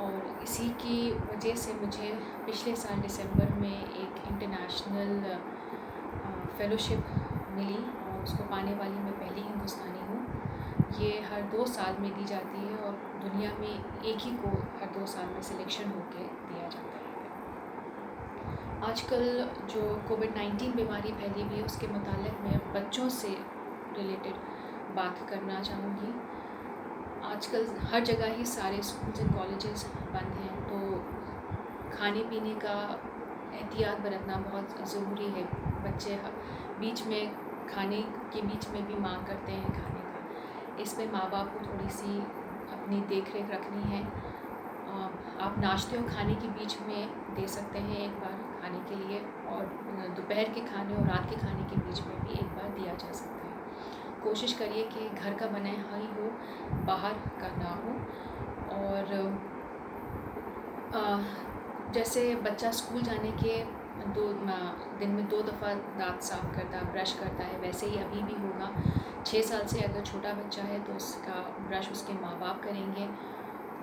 اور اسی کی وجہ سے مجھے پچھلے سال دسمبر میں ایک انٹرنیشنل فیلوشپ ملی اور اس کو پانے والی میں پہلی ہندوستانی ہوں. یہ ہر 2 سال میں دی جاتی ہے اور دنیا میں ایک ہی کو ہر 2 سال میں سلیکشن ہو کے دیا جاتا ہے. آج کل جو کووڈ-19 بیماری پھیلی ہوئی ہے اس کے متعلق میں بچوں سے ریلیٹڈ بات کرنا چاہوں گی. آج کل ہر جگہ ہی سارے اسکولز اینڈ کالجز بند ہیں، تو کھانے پینے کا احتیاط برتنا بہت ضروری ہے. بچے بیچ میں کھانے کے بیچ میں بھی مانگ کرتے ہیں کھانے کا. اس میں ماں باپ کو تھوڑی سی اپنی دیکھ ریکھ رکھنی ہے. آپ ناشتے اور کھانے کے بیچ میں دے سکتے ہیں ایک بار کھانے کے لیے، اور دوپہر کے کھانے اور رات کے کھانے کے بیچ میں بھی ایک بار دیا جا سکتا ہے. کوشش کریے کہ گھر کا بنا ہی ہو، باہر کا نہ ہو. اور جیسے بچہ اسکول جانے کے دن میں 2 دفعہ دانت صاف کرتا، برش کرتا ہے، ویسے ہی ابھی بھی ہوگا. 6 سال سے اگر چھوٹا بچہ ہے تو اس کا برش اس کے ماں باپ کریں گے.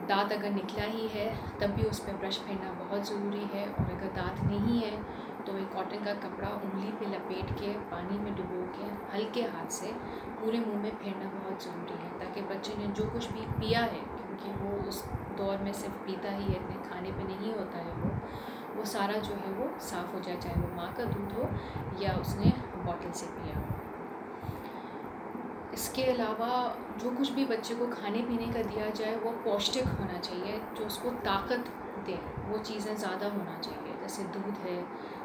دانت اگر نکلا ہی ہے تب بھی اس پہ برش پھیرنا بہت ضروری ہے. اور اگر دانت نہیں ہے تو ایک کاٹن کا کپڑا انگلی پہ لپیٹ کے پانی میں ڈبو کے ہلکے ہاتھ سے پورے منہ میں پھیرنا بہت ضروری ہے، تاکہ بچے نے جو کچھ بھی پیا ہے، کیونکہ وہ اس دور میں صرف پیتا ہی ہے، اتنے کھانے پہ نہیں ہوتا ہے، وہ سارا جو ہے وہ صاف ہو جائے، چاہے وہ ماں کا دودھ ہو یا اس نے بوٹل سے پیا ہو. اس کے علاوہ جو کچھ بھی بچے کو کھانے پینے کا دیا جائے وہ پوشٹک ہونا چاہیے، جو اس کو طاقت دے. وہ چیزیں زیادہ ہونا چاہیے، جیسے دودھ ہے،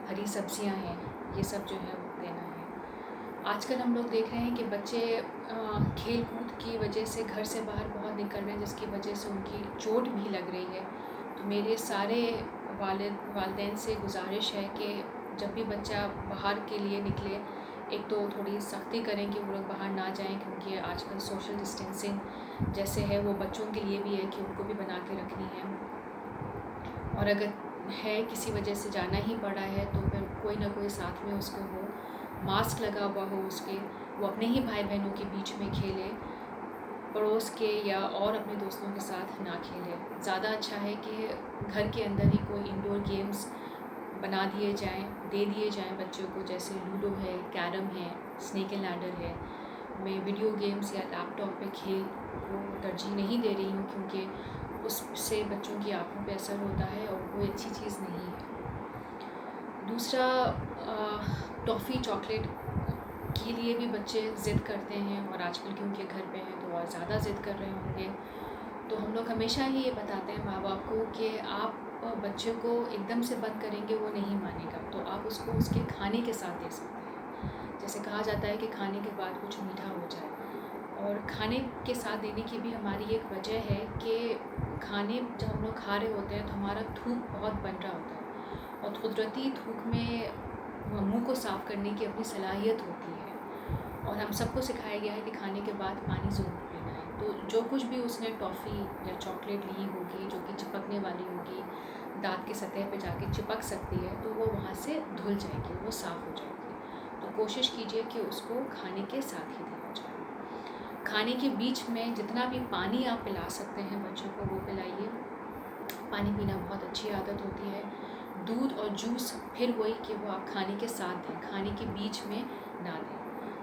ہری سبزیاں ہیں، یہ سب جو ہے وہ دینا ہے. آج کل ہم لوگ دیکھ رہے ہیں کہ بچے کھیل کود کی وجہ سے گھر سے باہر بہت نکل رہے ہیں، جس کی وجہ سے ان کی چوٹ بھی لگ رہی ہے. تو میرے سارے والدین سے گزارش ہے کہ جب بھی بچہ باہر کے لیے نکلے، ایک تو تھوڑی سختی کریں کہ وہ لوگ باہر نہ جائیں، کیونکہ آج کل سوشل ڈسٹینسنگ جیسے ہے وہ بچوں کے لیے بھی ہے کہ ان کو بھی بنا کے رکھنی ہے. اور اگر ہے کسی وجہ سے جانا ہی پڑا ہے تو پھر کوئی نہ کوئی ساتھ میں اس کو ہو، ماسک لگا ہوا ہو اس کے، وہ اپنے ہی بھائی بہنوں کے بیچ میں کھیلے، پڑوس کے یا اور اپنے دوستوں کے ساتھ نہ کھیلے. زیادہ اچھا ہے کہ گھر کے اندر ہی کوئی انڈور گیمز بنا دیے جائیں بچوں کو، جیسے لوڈو ہے، کیرم ہے، اسنیک اینڈ لیڈر ہے. میں ویڈیو گیمز یا لیپ ٹاپ پہ کھیل کو ترجیح نہیں دے رہی ہوں، کیونکہ اس سے بچوں کی آنکھوں پہ اثر ہوتا ہے اور کوئی اچھی چیز نہیں ہے. دوسرا، ٹافی چاکلیٹ کے لیے بھی بچے ضد کرتے ہیں، اور آج کل کیونکہ گھر پہ ہیں تو اور زیادہ ضد کر رہے ہوں گے. تو ہم لوگ ہمیشہ ہی یہ بتاتے ہیں ماں باپ کو کہ آپ بچے کو ایک دم سے بند کریں گے وہ نہیں مانے گا، تو آپ اس کو اس کے کھانے کے ساتھ دے سکتے ہیں. جیسے کہا جاتا ہے کہ کھانے کے بعد کچھ میٹھا ہو جائے، اور کھانے کے ساتھ دینے کی بھی ہماری ایک وجہ ہے کہ کھانے جب ہم لوگ کھا رہے ہوتے ہیں تو ہمارا تھوک بہت بن رہا ہوتا ہے، اور قدرتی تھوک میں منہ کو صاف کرنے کی اپنی صلاحیت ہوتی ہے. اور ہم سب کو سکھایا گیا ہے کہ کھانے کے بعد پانی ضرور پینا ہے. تو جو کچھ بھی اس نے ٹافی یا چاکلیٹ لی ہوگی جو کہ چپکنے والی ہوگی، دانت کی سطح پہ جا کے چپک سکتی ہے، تو وہ وہاں سے دھل جائے گی، وہ صاف ہو جائے گی. تو کوشش کیجئے کہ اس کو کھانے کے ساتھ ہی دیا جائے. کھانے کے بیچ میں جتنا بھی پانی آپ پلا سکتے ہیں بچوں کو وہ پلائیے. پانی پینا بہت اچھی عادت ہوتی ہے. دودھ اور جوس پھر وہی کہ وہ آپ کھانے کے ساتھ دیں، کھانے کے بیچ میں نہ دیں.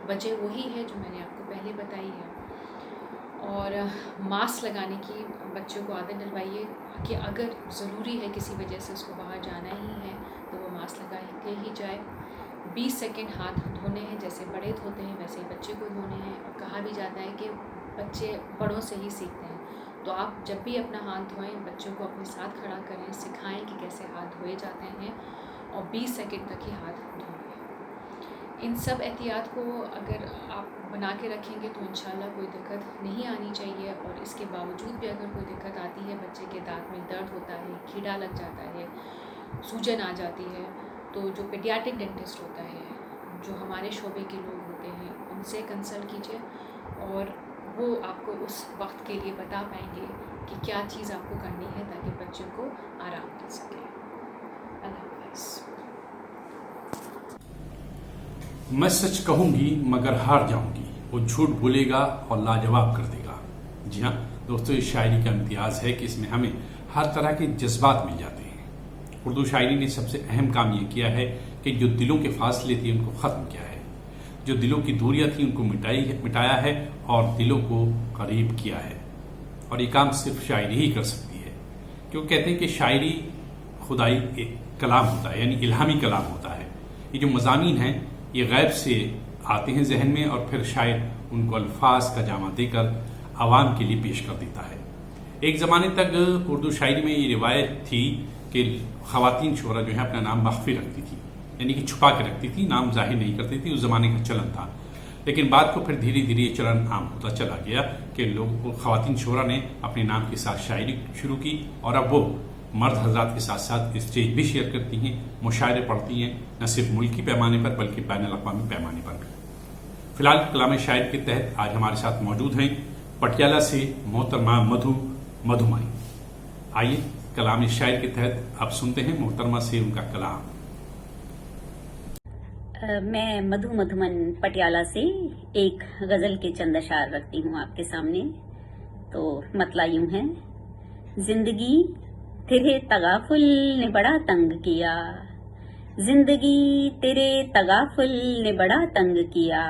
وجہ وہی ہے جو میں نے آپ کو پہلے بتائی ہے. اور ماسک لگانے کی بچوں کو عادت ڈلوائیے کہ اگر ضروری ہے کسی وجہ سے اس کو باہر جانا ہی ہے تو وہ ماسک لگا کے ہی جائے. 20 سیکنڈ ہاتھ دھونے ہیں، جیسے بڑے دھوتے ہیں ویسے ہی بچے کو دھونے ہیں. اور کہا بھی جاتا ہے کہ بچے بڑوں سے ہی سیکھتے ہیں. تو آپ جب بھی اپنا ہاتھ دھوئیں بچوں کو اپنے ساتھ کھڑا کریں، سکھائیں کہ کیسے ہاتھ دھوئے جاتے ہیں، اور 20 سیکنڈ تک ہی ہاتھ دھوئیں. ان سب احتیاط کو اگر آپ بنا کے رکھیں گے تو انشاءاللہ کوئی دقت نہیں آنی چاہیے. اور اس کے باوجود بھی اگر کوئی دقت آتی ہے، بچے کے دانت میں درد ہوتا ہے، کیڑا لگ جاتا ہے، سوجن آ جاتی ہے، تو جو پیڈیاٹرک ڈینٹسٹ ہوتا ہے، جو ہمارے شعبے کے لوگ ہوتے ہیں، ان سے کنسلٹ کیجیے، اور وہ آپ کو اس وقت کے لیے بتا پائیں گے کہ کیا چیز آپ کو کرنی ہے تاکہ بچوں کو آرام مل سکے. اللہ حافظ. میں سچ کہوں گی مگر ہار جاؤں گی، وہ جھوٹ بولے گا اور لاجواب کر دے گا. جی ہاں دوستو، اس شاعری کا امتیاز ہے کہ اس میں ہمیں ہر طرح کے جذبات مل جاتے ہیں. اردو شاعری نے سب سے اہم کام یہ کیا ہے کہ جو دلوں کے فاصلے تھے ان کو ختم کیا ہے، جو دلوں کی دوریاں تھیں ان کو مٹایا ہے اور دلوں کو قریب کیا ہے. اور یہ کام صرف شاعری ہی کر سکتی ہے، کیوں کہتے ہیں کہ شاعری خدائی ایک کلام ہوتا ہے، یعنی الہامی کلام ہوتا ہے. یہ جو مضامین ہیں یہ غیب سے آتے ہیں ذہن میں اور پھر شاعر ان کو الفاظ کا جامع دے کر عوام کے لیے پیش کر دیتا ہے. ایک زمانے تک اردو شاعری میں یہ روایت تھی کہ خواتین شعراء جو ہے اپنا نام مخفی رکھتی تھی، یعنی کہ چھپا کے رکھتی تھی، نام ظاہر نہیں کرتی تھی. اس زمانے کا چلن تھا، لیکن بعد کو پھر دھیرے دھیرے یہ چلن عام ہوتا چلا گیا کہ خواتین شعراء نے اپنے نام کے ساتھ شاعری شروع کی اور اب وہ مرد حضرات کے ساتھ ساتھ اسٹیج بھی شیئر کرتی ہیں، مشاعرے پڑھتی ہیں، نہ صرف ملکی پیمانے پر بلکہ بین الاقوامی پیمانے پر بھی. فی الحال کلام شاعر کے تحت آج ہمارے ساتھ موجود ہیں پٹیالہ سے محترمہ مدھومائی. آئیے کلام شاعر کے تحت آپ سنتے ہیں محترمہ سے ان کا کلام. میں مدھومن پٹیالہ سے ایک غزل کے چند اشعار رکھتی ہوں آپ کے سامنے. تو مطلع یوں ہے: زندگی تیرے تغافل نے بڑا تنگ کیا، زندگی تیرے تغافل نے بڑا تنگ کیا،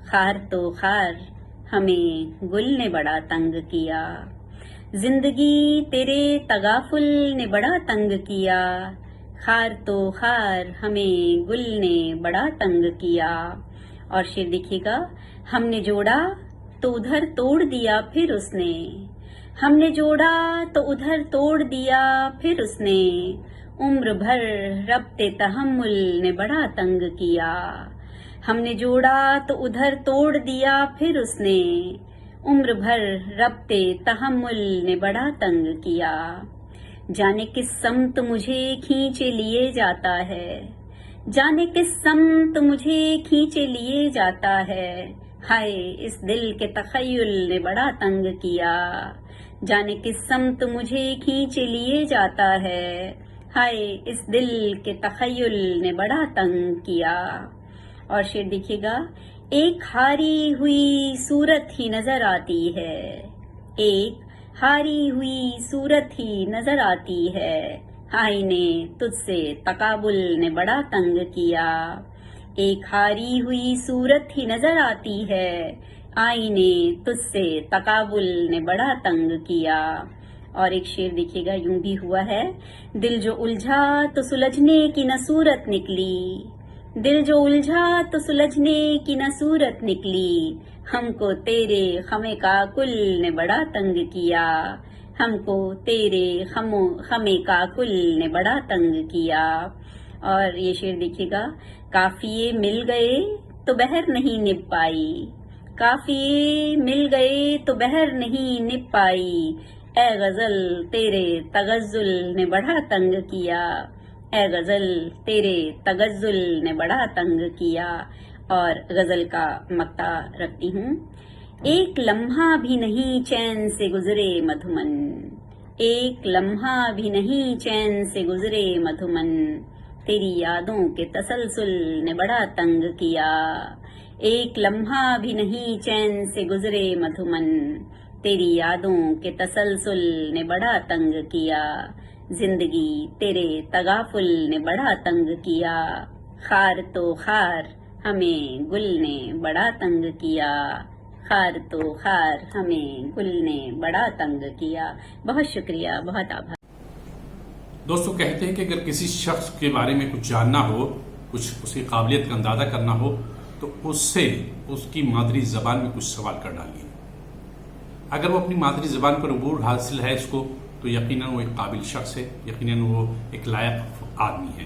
خار تو خار ہمیں گل نے بڑا تنگ کیا، زندگی تیرے تغافل نے بڑا تنگ کیا، خار تو خار ہمیں گل نے بڑا تنگ کیا. اور شعر دیکھیے گا: ہم نے جوڑا تو ادھر توڑ دیا پھر اس نے، ہم نے جوڑا تو ادھر توڑ دیا پھر اس نے، عمر بھر ربط تحمل نے بڑا تنگ کیا. ہم نے جوڑا تو ادھر توڑ دیا پھر اس نے، عمر بھر ربط تحمل نے بڑا تنگ کیا. جانے کس سمت مجھے کھینچے لیے جاتا ہے، جانے کس سمت مجھے کھینچے لیے جاتا ہے، ہائے اس دل کے تخیل نے بڑا تنگ کیا. جانے کس سمت مجھے کھینچے لیے جاتا ہے، ہائے اس دل کے تخیل نے بڑا تنگ کیا. اور شعر دیکھیے گا: ایک ہاری ہوئی صورت ہی نظر آتی ہے، ایک ہاری ہوئی صورت ہی نظر آتی ہے، آئینے تجھ سے تقابل نے بڑا تنگ کیا. ایک ہاری ہوئی صورت ہی نظر آتی ہے، آئینے تجھ سے تقابل نے بڑا تنگ کیا. اور ایک شعر دیکھیے گا یوں بھی ہوا ہے: دل جو الجھا تو سلجھنے کی نہ صورت نکلی، دل جو الجھا تو سلجھنے کی نہ صورت نکلی، ہم کو تیرے خمے کا کل نے بڑا تنگ کیا، ہم کو تیرے خمے کا کل نے بڑا تنگ کیا. اور یہ شعر دیکھیے گا: قافیے مل گئے تو بحر نہیں نب پائی، قافیے مل گئے تو بحر نہیں نب پائی، اے غزل تیرے تغزل نے بڑا تنگ کیا، اے غزل تیرے تغزل نے بڑا تنگ کیا. اور غزل کا مقطع رکھتی ہوں: ایک لمحہ بھی نہیں چین سے گزرے مدھومن، ایک لمحہ بھی نہیں چین سے گزرے مدھومن، تیری یادوں کے تسلسل نے بڑا تنگ کیا. ایک لمحہ بھی نہیں چین سے گزرے مدھومن، تیری یادوں کے تسلسل نے بڑا تنگ کیا. زندگی تیرے تغافل نے بڑا تنگ کیا، خار تو خار ہمیں گل نے بڑا تنگ کیا، خار تو خار ہمیں گل نے بڑا تنگ کیا. بہت شکریہ، بہت آبھار. دوستو کہتے ہیں کہ اگر کسی شخص کے بارے میں کچھ جاننا ہو، کچھ اس کی قابلیت کا اندازہ کرنا ہو تو اس سے اس کی مادری زبان میں کچھ سوال کر ڈالیے. اگر وہ اپنی مادری زبان پر عبور حاصل ہے اس کو تو یقیناً وہ ایک قابل شخص ہے، یقیناً وہ ایک لائق آدمی ہے.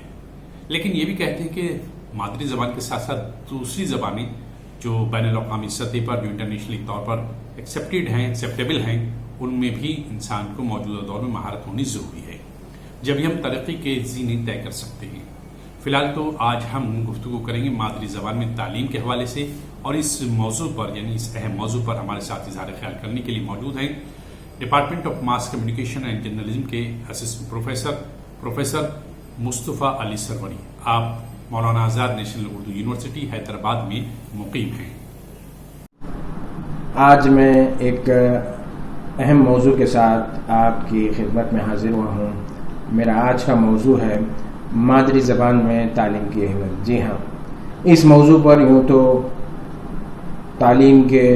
لیکن یہ بھی کہتے ہیں کہ مادری زبان کے ساتھ ساتھ دوسری زبانیں جو بین الاقوامی سطح پر، جو انٹرنیشنلی طور پر ایکسیپٹیڈ ہیں، ایکسیپٹیبل ہیں، ان میں بھی انسان کو موجودہ دور میں مہارت ہونی ضروری ہے، جبھی ہم ترقی کے زینے طے کر سکتے ہیں. فی الحال تو آج ہم گفتگو کریں گے مادری زبان میں تعلیم کے حوالے سے، اور اس موضوع پر یعنی اس اہم موضوع پر ہمارے ساتھ اظہار خیال کرنے کے لیے موجود ہیں department of mass communication and journalism کے اسسٹنٹ پروفیسر مصطفیٰ علی سروری. آپ مولانا آزاد نیشنل اردو یونیورسٹی حیدرآباد میں مقیم ہیں. آج میں ایک اہم موضوع کے ساتھ آپ کی خدمت میں حاضر ہوا ہوں. میرا آج کا موضوع ہے مادری زبان میں تعلیم کی اہمیت. جی ہاں، اس موضوع پر یوں تو تعلیم کے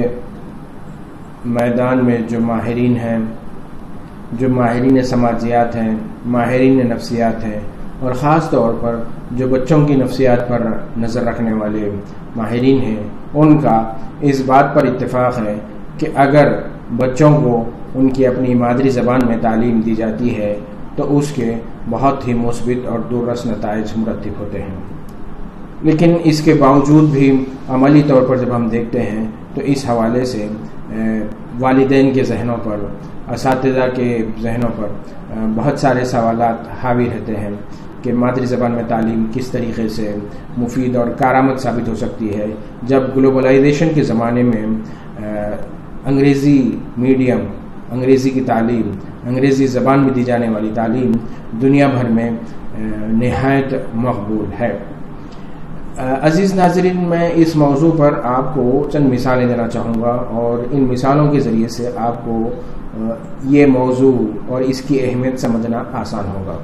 میدان میں جو ماہرین ہیں، جو ماہرین سماجیات ہیں، ماہرین نفسیات ہیں، اور خاص طور پر جو بچوں کی نفسیات پر نظر رکھنے والے ماہرین ہیں، ان کا اس بات پر اتفاق ہے کہ اگر بچوں کو ان کی اپنی مادری زبان میں تعلیم دی جاتی ہے تو اس کے بہت ہی مثبت اور دوررس نتائج مرتب ہوتے ہیں. لیکن اس کے باوجود بھی عملی طور پر جب ہم دیکھتے ہیں تو اس حوالے سے والدین کے ذہنوں پر، اساتذہ کے ذہنوں پر بہت سارے سوالات حاوی رہتے ہیں کہ مادری زبان میں تعلیم کس طریقے سے مفید اور کارآمد ثابت ہو سکتی ہے جب گلوبلائزیشن کے زمانے میں انگریزی میڈیم، انگریزی کی تعلیم، انگریزی زبان میں دی جانے والی تعلیم دنیا بھر میں نہایت مقبول ہے. عزیز ناظرین، میں اس موضوع پر آپ کو چند مثالیں دینا چاہوں گا اور ان مثالوں کے ذریعے سے آپ کو یہ موضوع اور اس کی اہمیت سمجھنا آسان ہوگا.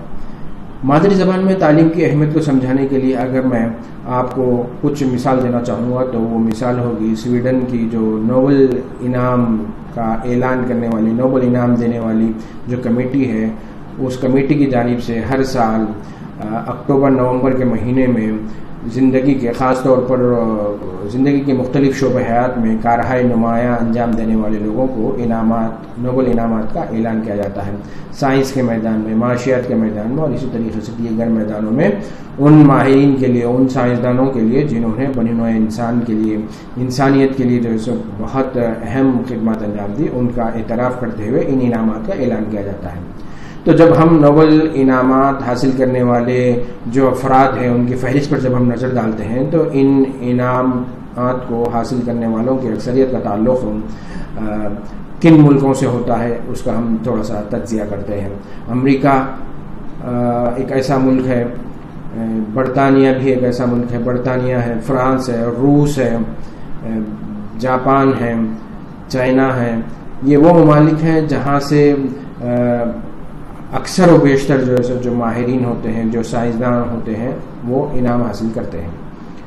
مادری زبان میں تعلیم کی اہمیت کو سمجھانے کے لیے اگر میں آپ کو کچھ مثال دینا چاہوں گا تو وہ مثال ہوگی سویڈن کی جو نوبل انعام کا اعلان کرنے والی، نوبل انعام دینے والی جو کمیٹی ہے، اس کمیٹی کی جانب سے ہر سال اکتوبر نومبر کے مہینے میں زندگی کے، خاص طور پر زندگی کے مختلف شعبہ حیات میں کارہائے نمایاں انجام دینے والے لوگوں کو انعامات، نوبل انعامات کا اعلان کیا جاتا ہے. سائنس کے میدان میں، معاشیات کے میدان میں اور اسی طریقے سے دیگر میدانوں میں ان ماہرین کے لیے، ان سائنسدانوں کے لیے جنہوں نے بنی نوع انسان کے لیے، انسانیت کے لیے جو ہے بہت اہم خدمات انجام دی، ان کا اعتراف کرتے ہوئے ان انعامات کا اعلان کیا جاتا ہے. تو جب ہم نوبل انعامات حاصل کرنے والے جو افراد ہیں ان کی فہرست پر جب ہم نظر ڈالتے ہیں تو ان انعامات کو حاصل کرنے والوں کی اکثریت کا تعلق کن ملکوں سے ہوتا ہے اس کا ہم تھوڑا سا تجزیہ کرتے ہیں. امریکہ ایک ایسا ملک ہے، برطانیہ بھی ایک ایسا ملک ہے، برطانیہ ہے، فرانس ہے، روس ہے، جاپان ہے، چائنا ہے. یہ وہ ممالک ہیں جہاں سے اکثر و بیشتر جو ماہرین ہوتے ہیں، جو سائنسدان ہوتے ہیں، وہ انعام حاصل کرتے ہیں.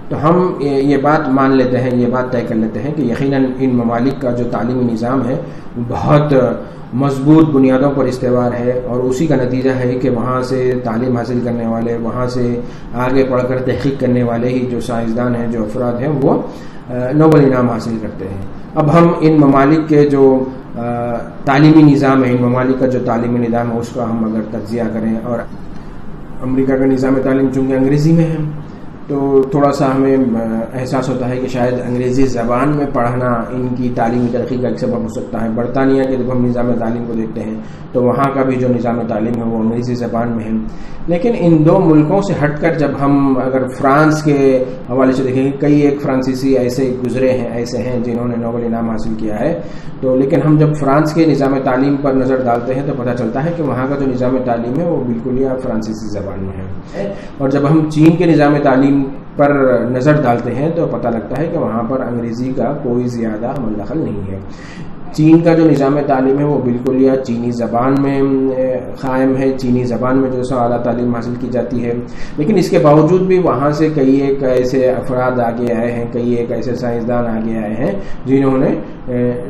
تو ہم یہ بات مان لیتے ہیں، یہ بات طے کر لیتے ہیں کہ یقیناً ان ممالک کا جو تعلیمی نظام ہے وہ بہت مضبوط بنیادوں پر استوار ہے اور اسی کا نتیجہ ہے کہ وہاں سے تعلیم حاصل کرنے والے، وہاں سے آگے پڑھ کر تحقیق کرنے والے ہی جو سائنسدان ہیں، جو افراد ہیں، وہ نوبل انعام حاصل کرتے ہیں. اب ہم ان ممالک کے جو تعلیمی نظام ہے، ان ممالک کا جو تعلیمی نظام ہے، اس کا ہم اگر تجزیہ کریں، اور امریکہ کا نظام تعلیم چونکہ انگریزی میں ہے تو تھوڑا سا ہمیں احساس ہوتا ہے کہ شاید انگریزی زبان میں پڑھنا ان کی تعلیمی ترقی کا ایک سبب ہو سکتا ہے. برطانیہ کے جب ہم نظام تعلیم کو دیکھتے ہیں تو وہاں کا بھی جو نظام تعلیم ہے وہ انگریزی زبان میں ہے. لیکن ان دو ملکوں سے ہٹ کر جب ہم اگر فرانس کے حوالے سے دیکھیں، کئی ایک فرانسیسی ایسے گزرے ہیں، ایسے ہیں جنہوں نے نوبل انعام حاصل کیا ہے، تو لیکن ہم جب فرانس کے نظام تعلیم پر نظر ڈالتے ہیں تو پتہ چلتا ہے کہ وہاں کا جو نظام تعلیم ہے وہ بالکل یا فرانسیسی زبان میں ہے. اور جب ہم چین کے نظام تعلیم پر نظر ڈالتے ہیں تو پتہ لگتا ہے کہ وہاں پر انگریزی کا کوئی زیادہ عمل دخل نہیں ہے. چین کا جو نظام تعلیم ہے وہ بالکل یا چینی زبان میں قائم ہے، چینی زبان میں جو اعلیٰ تعلیم حاصل کی جاتی ہے. لیکن اس کے باوجود بھی وہاں سے کئی ایک ایسے افراد آگے آئے ہیں، کئی ایک ایسے سائنسدان آگے آئے ہیں جنہوں نے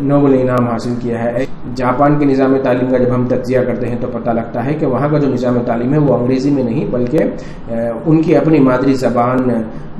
نوبل انعام حاصل کیا ہے. جاپان کے نظام تعلیم کا جب ہم تجزیہ کرتے ہیں تو پتہ لگتا ہے کہ وہاں کا جو نظام تعلیم ہے وہ انگریزی میں نہیں بلکہ ان کی اپنی مادری زبان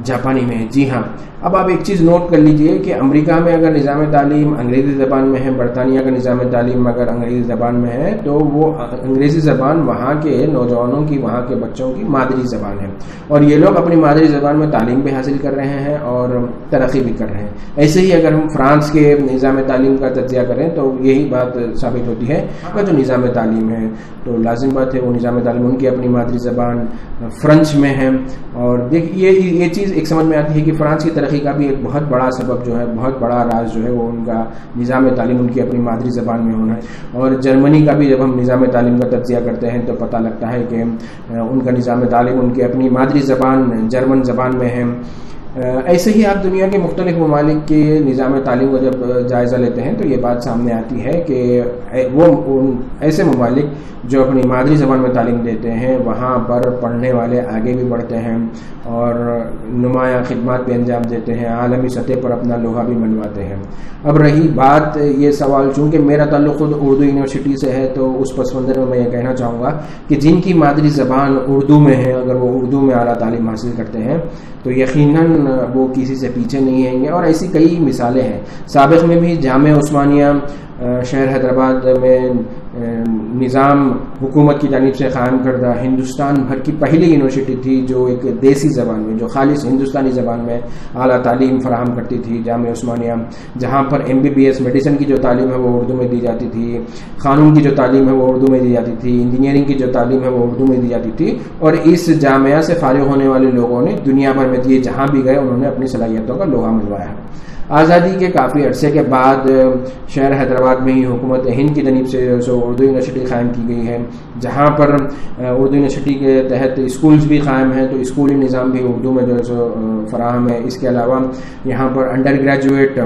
جاپانی میں ہے. جی ہاں، اب آپ ایک چیز نوٹ کر لیجئے کہ امریکہ میں اگر نظام تعلیم انگریزی زبان میں ہے، برطانیہ کا نظام تعلیم اگر انگریزی زبان میں ہے تو وہ انگریزی زبان وہاں کے نوجوانوں کی، وہاں کے بچوں کی مادری زبان ہے، اور یہ لوگ اپنی مادری زبان میں تعلیم بھی حاصل کر رہے ہیں اور ترقی بھی کر رہے ہیں. ایسے ہی اگر ہم فرانس کے نظام تعلیم کا تجزیہ کریں تو یہی بات ثابت ہوتی ہے. وہاں کا جو نظام تعلیم ہے تو لازم بات ہے وہ نظام تعلیم ان کی اپنی مادری زبان فرنچ میں ہے. اور دیکھیے یہ چیز ایک سمجھ میں آتی ہے کہ فرانس کی ترقی کا بھی ایک بہت بڑا سبب جو ہے، بہت بڑا راز جو ہے وہ ان کا نظام تعلیم ان کی اپنی مادری زبان میں ہونا ہے. اور جرمنی کا بھی جب ہم نظام تعلیم کا تجزیہ کرتے ہیں تو پتہ لگتا ہے کہ ان کا نظام تعلیم ان کی اپنی مادری زبان جرمن زبان میں ہے. ایسے ہی آپ دنیا کے مختلف ممالک کے نظام تعلیم کا جب جائزہ لیتے ہیں تو یہ بات سامنے آتی ہے کہ وہ ایسے ممالک جو اپنی مادری زبان میں تعلیم دیتے ہیں وہاں پر پڑھنے والے آگے بھی بڑھتے ہیں اور نمایاں خدمات بھی انجام دیتے ہیں، عالمی سطح پر اپنا لوہا بھی منواتے ہیں۔ اب رہی بات یہ سوال، چونکہ میرا تعلق خود اردو یونیورسٹی سے ہے تو اس پس منظر میں یہ کہنا چاہوں گا کہ جن کی مادری زبان اردو میں ہے اگر وہ اردو میں اعلیٰ تعلیم حاصل کرتے ہیں تو یقیناً وہ کسی سے پیچھے نہیں ہیں گے، اور ایسی کئی مثالیں ہیں۔ سابق میں بھی جامعہ عثمانیہ شہر حیدرآباد میں نظام حکومت کی جانب سے قائم کردہ ہندوستان بھر کی پہلی یونیورسٹی تھی جو ایک دیسی زبان میں، جو خالص ہندوستانی زبان میں اعلیٰ تعلیم فراہم کرتی تھی، جامعہ عثمانیہ، جہاں پر MBBS میڈیسن کی جو تعلیم ہے وہ اردو میں دی جاتی تھی، قانون کی جو تعلیم ہے وہ اردو میں دی جاتی تھی، انجینئرنگ کی جو تعلیم ہے وہ اردو میں دی جاتی تھی، اور اس جامعہ سے فارغ ہونے والے لوگوں نے دنیا بھر میں دیے، جہاں بھی گئے انہوں نے اپنی صلاحیتوں کا لوہا منوایا۔ آزادی کے کافی عرصے کے بعد شہر حیدرآباد میں ہی حکومت ہند کی جانب سے اردو یونیورسٹی قائم کی گئی ہے، جہاں پر اردو یونیورسٹی کے تحت اسکولز بھی قائم ہیں، تو اسکولی نظام بھی اردو میں جو ہے فراہم ہے۔ اس کے علاوہ یہاں پر انڈر گریجویٹ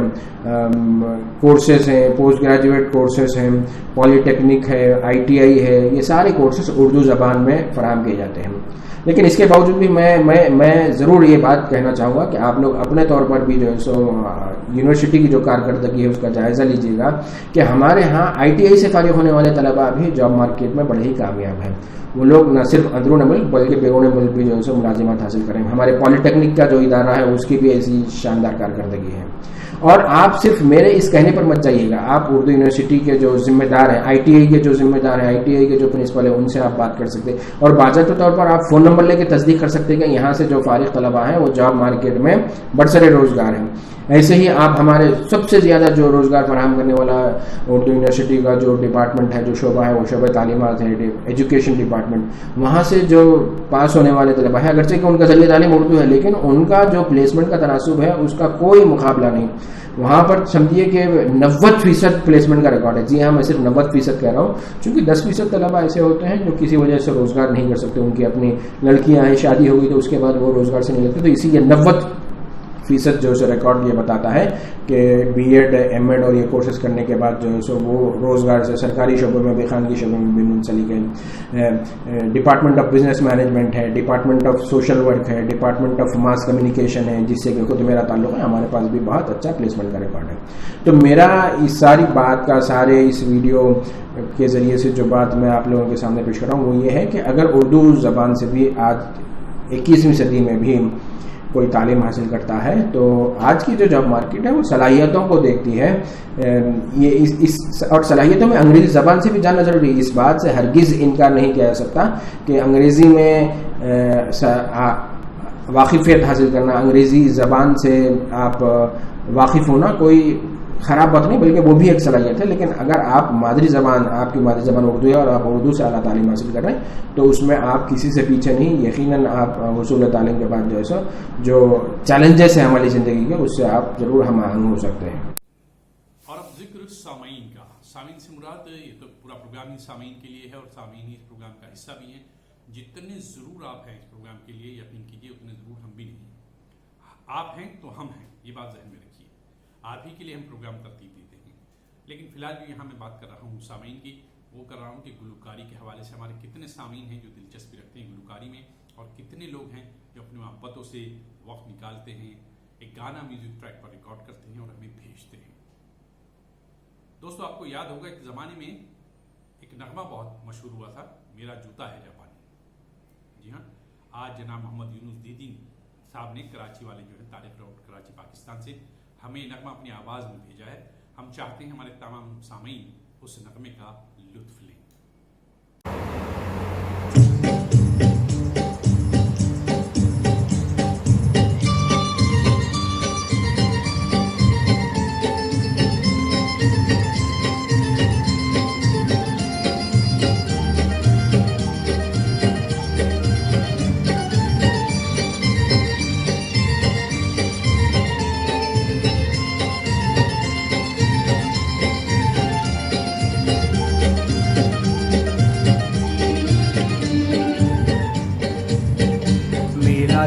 کورسز ہیں، پوسٹ گریجویٹ کورسز ہیں، پولی ٹیکنک ہے، ITI ہے، یہ سارے کورسز اردو زبان میں فراہم کیے جاتے ہیں۔ لیکن اس کے باوجود بھی میں ضرور یہ بات کہنا چاہوں گا کہ آپ لوگ اپنے طور پر بھی جو ہے سو یونیورسٹی کی جو کارکردگی ہے اس کا جائزہ لیجیے گا کہ ہمارے ہاں ITI سے فارغ ہونے والے طلباء بھی جاب مارکیٹ میں بڑے ہی کامیاب ہیں۔ وہ لوگ نہ صرف اندرون ملک بلکہ بیرون ملک بھی جو ہے سو ملازمت حاصل کریں۔ ہمارے پولی ٹیکنک کا جو ادارہ ہے اس کی بھی ایسی شاندار کارکردگی ہے۔ اور آپ صرف میرے اس کہنے پر مت جائیے گا، آپ اردو یونیورسٹی کے جو ذمہ دار ہیں، ITI کے جو ذمہ دار ہیں، ITI کے جو پرنسپل ہیں، ان سے آپ بات کر سکتے ہیں، اور باضابطہ طور پر آپ فون نمبر لے کے تصدیق کر سکتے ہیں کہ یہاں سے جو فارغ طلباء ہیں وہ جاب مارکیٹ میں برسر روزگار ہیں۔ ایسے ہی آپ ہمارے سب سے زیادہ جو روزگار فراہم کرنے والا اردو یونیورسٹی کا جو ڈپارٹمنٹ ہے، جو شعبہ ہے، وہ شعبہ تعلیمات ہے، ایجوکیشن ڈپارٹمنٹ، وہاں سے جو پاس ہونے والے طلباء ہیں، اگرچہ کہ ان کا ذریعہ تعلیم اردو ہے لیکن ان کا جو پلیسمنٹ کا تناسب ہے اس کا کوئی مقابلہ نہیں۔ وہاں پر سمجھیے کہ 90% پلیسمنٹ کا ریکارڈ ہے۔ جی ہاں، میں صرف 90% کہہ رہا ہوں، چونکہ 10% طلباء ایسے ہوتے ہیں جو کسی وجہ سے روزگار نہیں کر سکتے، ان کی اپنی لڑکیاں ہیں، شادی ہوگی تو اس کے بعد وہ روزگار سے نہیں لگتے، تو اسی لیے 90% جو ہے ریکارڈ یہ بتاتا ہے کہ BEd M.Ed اور یہ کورسز کرنے کے بعد جو ہے سو وہ روزگار سے سرکاری شعبے میں بھی، خانگی شعبے میں بھی منسلک ہے۔ ڈپارٹمنٹ آف بزنس مینجمنٹ ہے، ڈپارٹمنٹ آف سوشل ورک ہے، ڈپارٹمنٹ آف ماس کمیونیکیشن ہے، جس سے کہ خود میرا تعلق ہے، ہمارے پاس بھی بہت اچھا پلیسمنٹ کا ریکارڈ ہے۔ تو میرا اس ساری بات کا، سارے اس ویڈیو کے ذریعے سے جو بات میں آپ لوگوں کے سامنے پیش کر رہا ہوں وہ یہ ہے کہ اگر اردو زبان سے بھی آج 21ویں صدی میں بھی کوئی تعلیم حاصل کرتا ہے تو آج کی جو جاب مارکیٹ ہے وہ صلاحیتوں کو دیکھتی ہے، اور صلاحیتوں میں انگریزی زبان سے بھی جاننا ضروری ہے۔ اس بات سے ہرگز انکار نہیں کیا جا سکتا کہ انگریزی میں واقفیت حاصل کرنا، انگریزی زبان سے آپ واقف ہونا کوئی خراب بات نہیں، بلکہ وہ بھی ایک صلاحیت ہے۔ لیکن اگر آپ مادری زبان، آپ کی مادری زبان اردو ہے اور آپ اردو سے اعلیٰ تعلیم حاصل کر رہے ہیں تو اس میں آپ کسی سے پیچھے نہیں۔ یقیناً آپ حصول تعلیم کے بعد جو ہے سو جو چیلنجز ہیں ہماری زندگی کے، اس سے آپ ضرور ہم آہنگ ہو سکتے ہیں۔ اور اب ذکر سامعین کا۔ سامعین سے مراد یہ تو پورا پروگرام ہی سامعین کے لیے ہے اور سامعین ہی اس پروگرام کا حصہ بھی ہیں۔ جتنے ضرور آپ ہیں اس پروگرام کے لیے، یقین کیجیے اتنے ضرور ہم بھی نہیں ہیں۔ آپ ہیں تو ہم ہیں، یہ بات ذہن میں رکھیے۔ آپ ہی کے لیے ہم پروگرام ترتیب دیتے ہیں، لیکن فی الحال جو یہاں میں بات کر رہا ہوں سامعین کی، وہ کر رہا ہوں کہ گلوکاری کے حوالے سے ہمارے کتنے سامعین ہیں جو دلچسپی رکھتے ہیں گلوکاری میں، اور کتنے لوگ ہیں جو اپنی محبتوں سے وقت نکالتے ہیں، ایک گانا میوزک ٹریک پر ریکارڈ کرتے ہیں اور ہمیں بھیجتے ہیں۔ دوستو، آپ کو یاد ہوگا ایک زمانے میں ایک نغمہ بہت مشہور ہوا تھا، میرا جوتا ہے جاپانی۔ جی ہاں، آج جناب محمد یونس دیدی صاحب نے، کراچی والے جو ہے، طارق روڈ کراچی پاکستان سے ہمیں نغمہ اپنی آواز میں بھیجا ہے۔ ہم چاہتے ہیں ہمارے تمام سامعین اس نغمے کا لطف لیں۔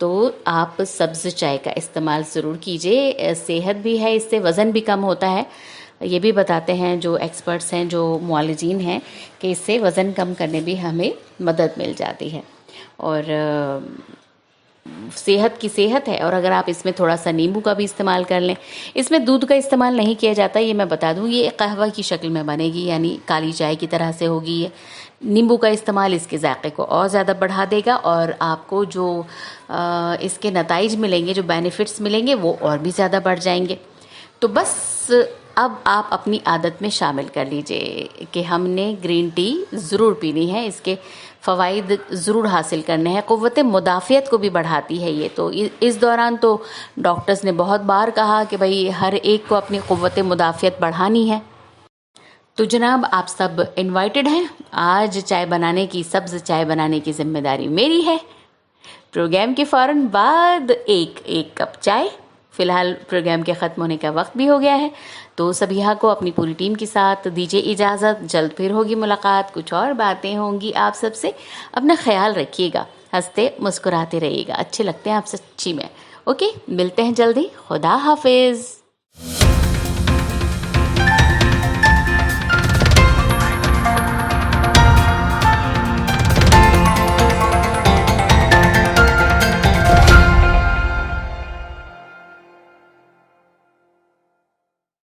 تو آپ سبز چائے کا استعمال ضرور کیجیے. صحت بھی ہے اس سے, وزن بھی کم ہوتا ہے. یہ بھی بتاتے ہیں جو ایکسپرٹس ہیں, جو معالجین ہیں, کہ اس سے وزن کم کرنے بھی ہمیں مدد مل جاتی ہے. اور صحت کی صحت ہے. اور اگر آپ اس میں تھوڑا سا نیمبو کا بھی استعمال کر لیں, اس میں دودھ کا استعمال نہیں کیا جاتا, یہ میں بتا دوں. یہ قہوہ کی شکل میں بنے گی, یعنی کالی چائے کی طرح سے ہوگی. یہ نیمبو کا استعمال اس کے ذائقے کو اور زیادہ بڑھا دے گا, اور آپ کو جو اس کے نتائج ملیں گے, جو بینیفٹس ملیں گے, وہ اور بھی زیادہ بڑھ جائیں گے. تو بس اب آپ اپنی عادت میں شامل کر لیجئے کہ ہم نے گرین ٹی ضرور پینی ہے, اس کے فوائد ضرور حاصل کرنے ہیں. قوت مدافعت کو بھی بڑھاتی ہے یہ. تو اس دوران تو ڈاکٹرز نے بہت بار کہا کہ بھئی ہر ایک کو اپنی قوت مدافعت بڑھانی ہے. تو جناب آپ سب انوائٹڈ ہیں. آج چائے بنانے کی, سبز چائے بنانے کی ذمہ داری میری ہے. پروگرام کے فوراً بعد ایک کپ چائے. فی الحال پروگرام کے ختم ہونے کا وقت بھی ہو گیا ہے, تو سبیہا کو اپنی پوری ٹیم کے ساتھ دیجیے اجازت. جلد پھر ہوگی ملاقات, کچھ اور باتیں ہوں گی آپ سب سے. اپنا خیال رکھیے گا, ہنستے مسکراتے رہیے گا. اچھے لگتے ہیں آپ سچی میں. اوکے, ملتے ہیں جلدی. خدا حافظ.